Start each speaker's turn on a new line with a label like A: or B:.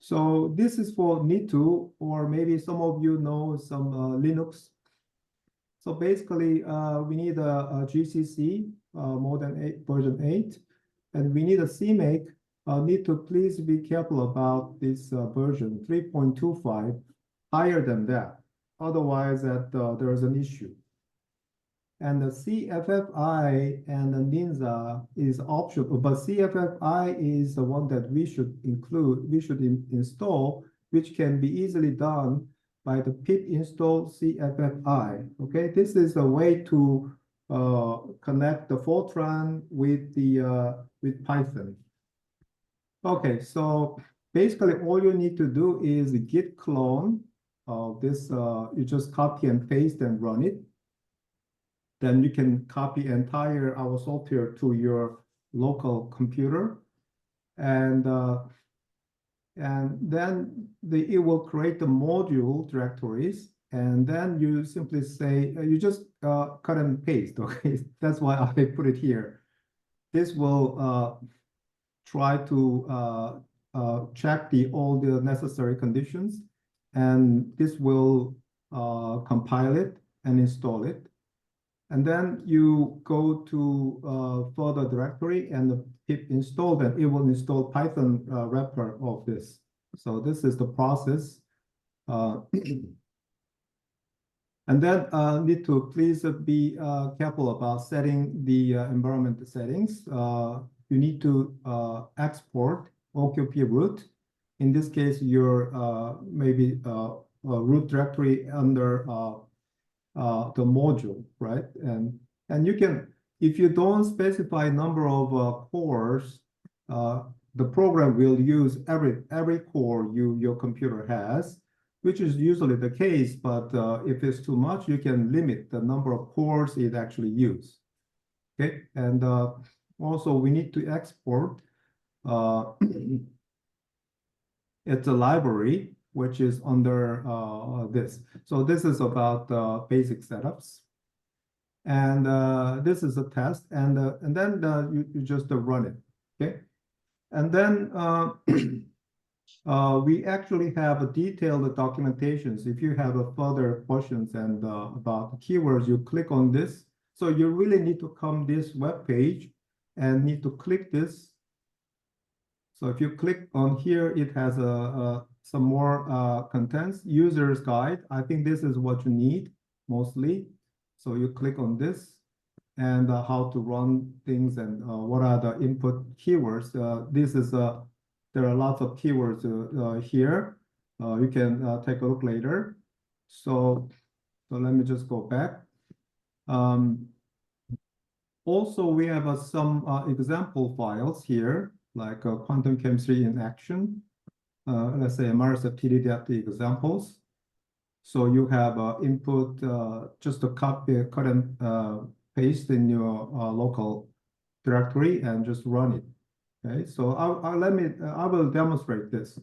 A: So this is for me2, or maybe some of you know some Linux. So basically, we need a GCC version 8, and we need a CMake. Need to please be careful about this version 3.25, higher than that. Otherwise, there is an issue. And the CFFI and the Ninja is optional, but CFFI is the one that we should include, install, which can be easily done by the pip install CFFI. Okay, this is a way to connect the Fortran with Python. Okay, so basically all you need to do is git clone of this. You just copy and paste and run it. Then you can copy our software to your local computer, and then it will create the module directories, and then you simply say you just cut and paste. Okay, that's why I put it here. This will try to check all the necessary conditions, and this will compile it and install it. And then you go to further directory and the pip install, then it will install Python wrapper of this. So this is the process. And then need to please be careful about setting the environment settings. You need to export OQP root. In this case, your maybe root directory under the module, right? And you can, if you don't specify number of cores, the program will use every core your computer has, which is usually the case. But if it's too much, you can limit the number of cores it actually uses. Okay, and also we need to export it's a library, which is under this. So this is about basic setups. And this is a test, and then you just run it, okay? And then we actually have a detailed documentations. If you have further questions and about keywords, you click on this. So you really need to come this web page and need to click this. So if you click on here, it has some more contents, user's guide. I think this is what you need mostly. So you click on this and how to run things and what are the input keywords. This is there are lots of keywords here. You can take a look later. So let me just go back. Also, we have some example files here, like quantum chemistry in action. Let's say MRSFTDT examples. So you have input, just a copy, cut and paste in your local directory and just run it. Okay, so I will demonstrate this.